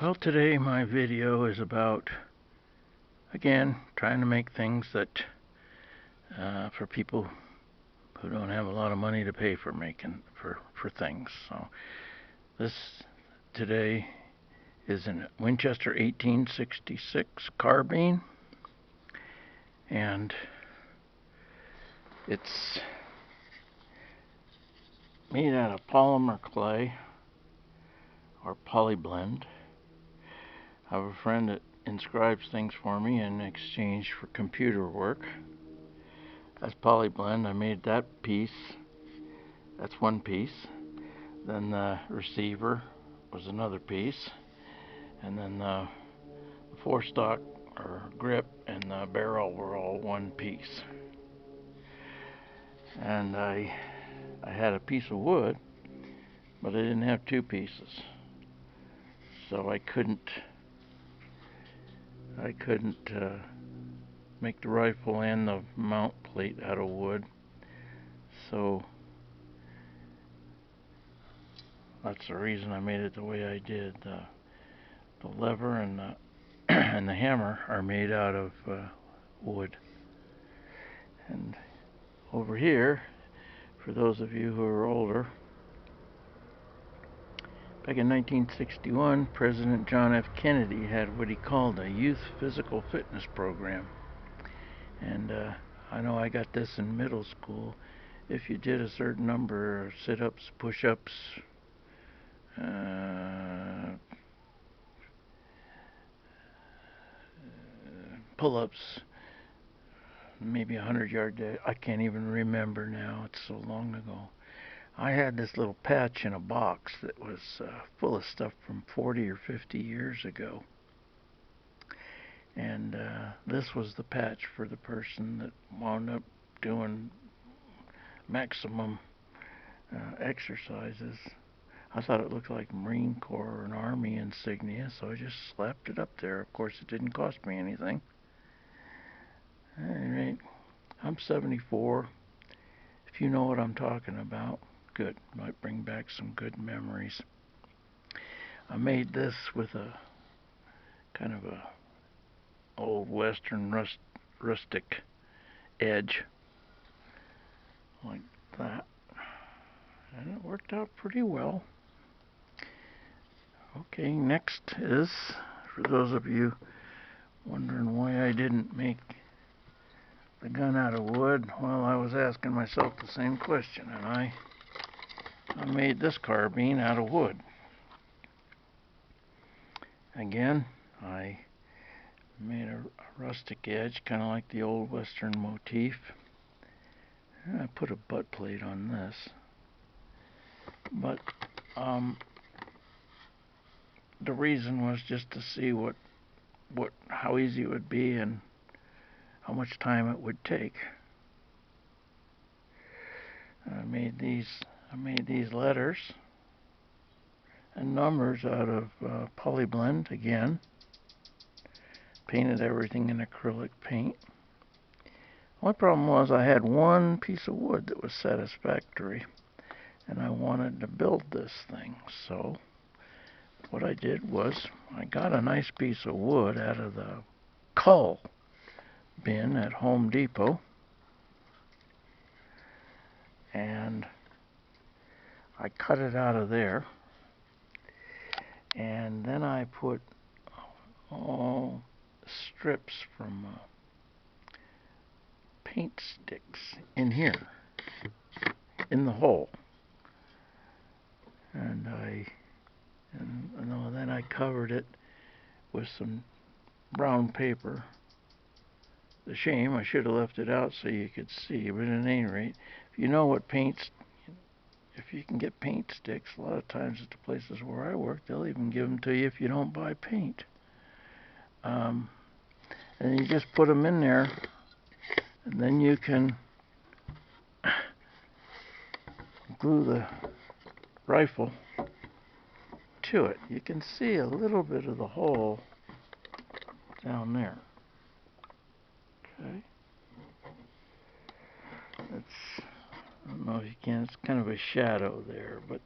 Well, today my video is about, again, trying to make things that for people who don't have a lot of money to pay for making for things. So this today is a Winchester 1866 carbine, and it's made out of polymer clay or polyblend. I have a friend that inscribes things for me in exchange for computer work. That's polyblend. I made that piece. That's one piece. Then the receiver was another piece. And then the forestock or grip and the barrel were all one piece. And I had a piece of wood, but I didn't have two pieces. So I couldn't make the rifle and the mount plate out of wood. So that's the reason I made it the way I did. The lever and the and the hammer are made out of wood. And over here, for those of you who are older, back in 1961, President John F. Kennedy had what he called a youth physical fitness program. And I know I got this in middle school. If you did a certain number of sit-ups, push-ups, pull-ups, maybe 100-yard dash. I can't even remember now. It's so long ago. I had this little patch in a box that was full of stuff from 40 or 50 years ago. And this was the patch for the person that wound up doing maximum exercises. I thought it looked like Marine Corps or an Army insignia, so I just slapped it up there. Of course, it didn't cost me anything. All right, I'm 74. If you know what I'm talking about, good. Might bring back some good memories. I made this with a kind of a old Western rustic edge, like that. And it worked out pretty well. Okay, next is, for those of you wondering why I didn't make the gun out of wood, well, I was asking myself the same question, and I made this carbine out of wood. Again, I made a rustic edge, kind of like the old Western Motif. And I put a butt plate on this. But the reason was just to see how easy it would be and how much time it would take. I made these letters and numbers out of polyblend again. Painted everything in acrylic paint. My problem was I had one piece of wood that was satisfactory, and I wanted to build this thing. So what I did was I got a nice piece of wood out of the cull bin at Home Depot, and I cut it out of there, and then I put all strips from paint sticks in here, in the hole, and then I covered it with some brown paper. The shame, I should have left it out so you could see, but at any rate, if you know what paints, if you can get paint sticks, a lot of times at the places where I work, they'll even give them to you if you don't buy paint. And you just put them in there, and then you can glue the rifle to it. You can see a little bit of the hole down there. Okay. I don't know if you can, it's kind of a shadow there, but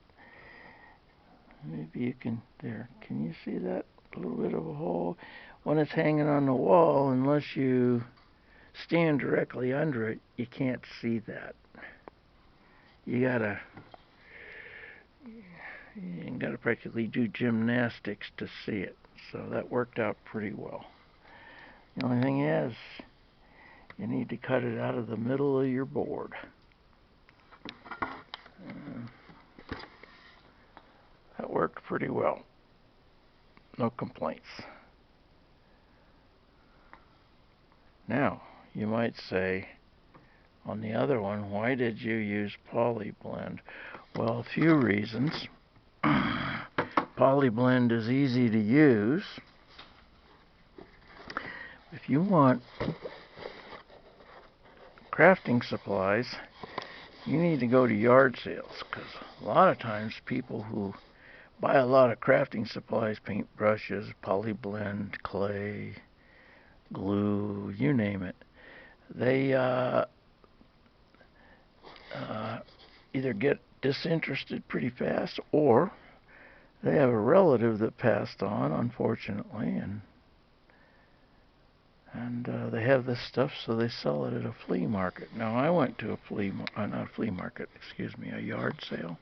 maybe you can, there. Can you see that a little bit of a hole. When it's hanging on the wall, unless you stand directly under it, you can't see that. You gotta practically do gymnastics to see it. So that worked out pretty well. The only thing is, you need to cut it out of the middle of your board. That worked pretty well. No complaints. Now, you might say, on the other one, why did you use polyblend? Well, a few reasons. Polyblend is easy to use. If you want crafting supplies, you need to go to yard sales, because a lot of times people who buy a lot of crafting supplies, paint brushes, polyblend, clay, glue, you name it, they either get disinterested pretty fast, or they have a relative that passed on, unfortunately, and they have this stuff, so they sell it at a flea market. Now, I went to a yard sale,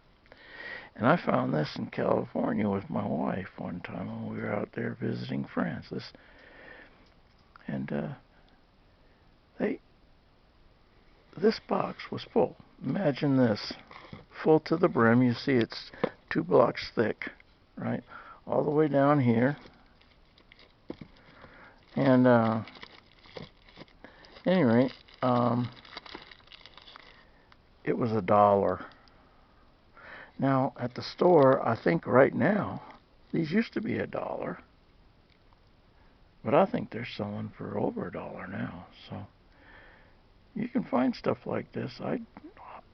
and I found this in California with my wife one time when we were out there visiting friends. This box was full. Imagine this, full to the brim. You see it's 2 blocks thick, right, all the way down here. And any rate, it was $1. Now at the store, I think right now these used to be $1, but I think they're selling for over $1 now. So you can find stuff like this. I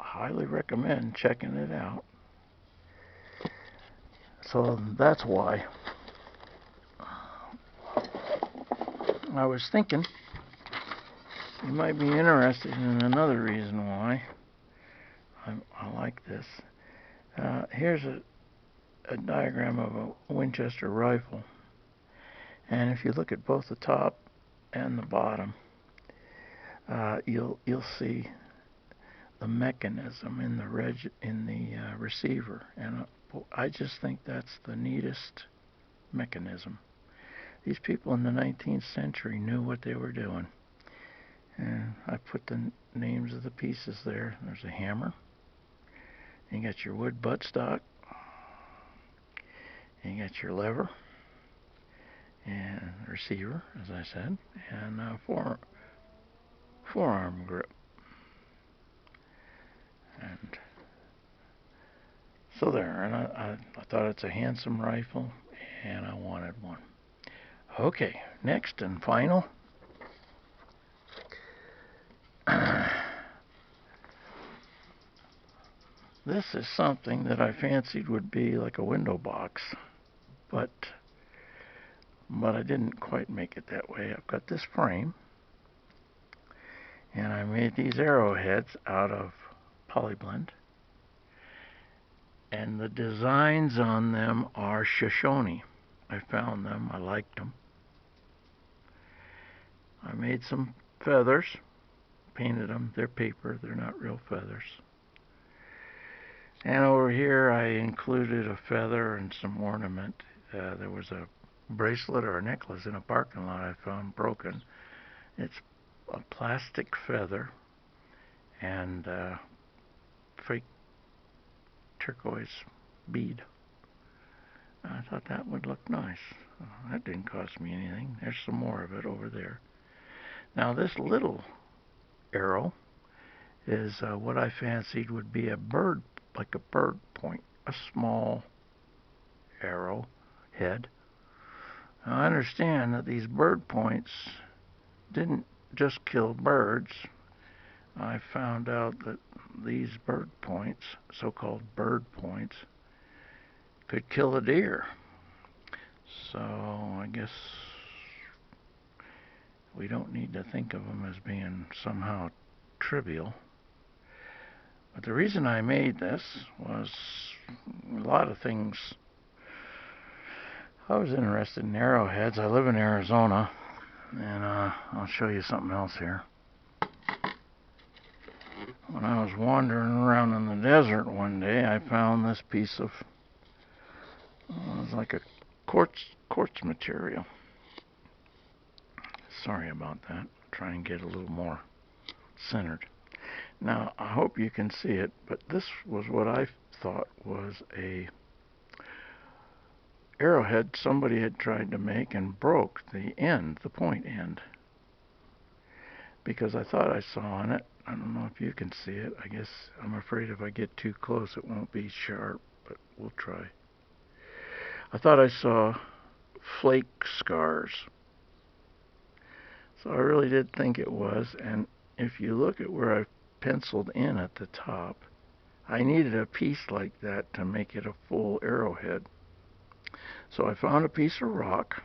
highly recommend checking it out. So that's why. I was thinking you might be interested in another reason why I like this. Here's a diagram of a Winchester rifle, and if you look at both the top and the bottom, you'll see the mechanism in the receiver, and I just think that's the neatest mechanism. These people in the 19th century knew what they were doing. And I put the names of the pieces there. There's a hammer. And you got your wood buttstock. And you got your lever. And receiver, as I said. And forearm grip. And so there. And I thought it's a handsome rifle. And I wanted one. Okay, next and final. This is something that I fancied would be like a window box, but I didn't quite make it that way. I've got this frame, and I made these arrowheads out of polyblend, and the designs on them are Shoshone. I found them, I liked them. I made some feathers, painted them. They're paper, they're not real feathers. And over here I included a feather and some ornament. There was a bracelet or a necklace in a parking lot I found broken. It's a plastic feather and fake turquoise bead. I thought that would look nice. That didn't cost me anything. There's some more of it over there. Now this little arrow is what I fancied would be a bird, like a bird point, a small arrow head. Now, I understand that these bird points didn't just kill birds. I found out that these bird points, so-called bird points, could kill a deer. So I guess we don't need to think of them as being somehow trivial. But the reason I made this was a lot of things I was interested in arrowheads. I live in Arizona, and I'll show you something else here. When I was wandering around in the desert one day, I found this piece of, it was like a quartz material. Sorry about that. Try and get a little more centered. Now, I hope you can see it, but this was what I thought was a arrowhead somebody had tried to make and broke the end, the point end. Because I thought I saw on it, I don't know if you can see it, I guess I'm afraid if I get too close it won't be sharp, but we'll try. I thought I saw flake scars. So I really did think it was, and if you look at where I penciled in at the top, I needed a piece like that to make it a full arrowhead. So I found a piece of rock,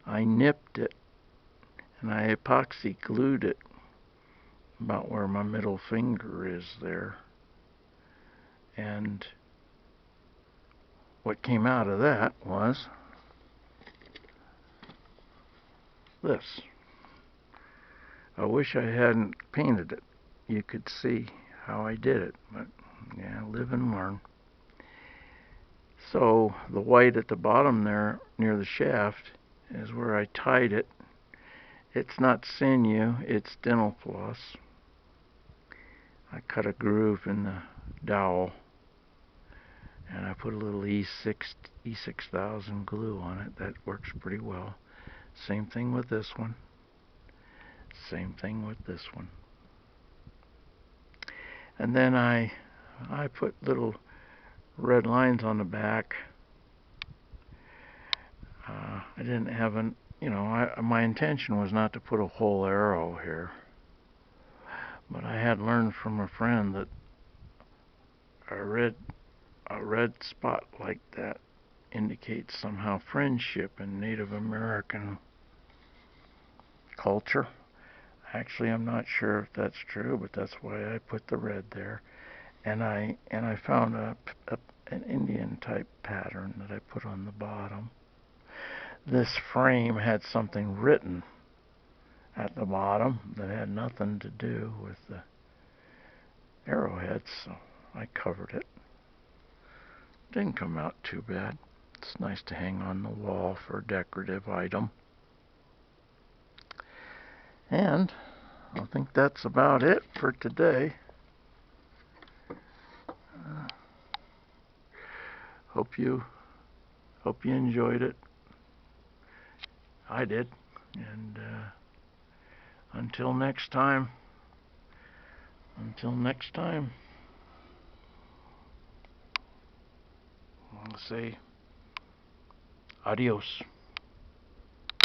I nipped it, and I epoxy glued it about where my middle finger is there. And what came out of that was this. I wish I hadn't painted it. You could see how I did it, but yeah, live and learn. So the white at the bottom there near the shaft is where I tied it. It's not sinew, it's dental floss. I cut a groove in the dowel and I put a little E6000 glue on it. That works pretty well. Same thing with this one. Same thing with this one. And then I put little red lines on the back. I didn't have an, my intention was not to put a whole arrow here. But I had learned from a friend that a red spot like that indicates somehow friendship in Native American culture. Actually, I'm not sure if that's true, but that's why I put the red there. And I found an Indian type pattern that I put on the bottom. This frame had something written at the bottom that had nothing to do with the arrowheads, so I covered it. Didn't come out too bad. It's nice to hang on the wall for a decorative item. And I think that's about it for today. Hope you enjoyed it. I did. And until next time, I'll say adios.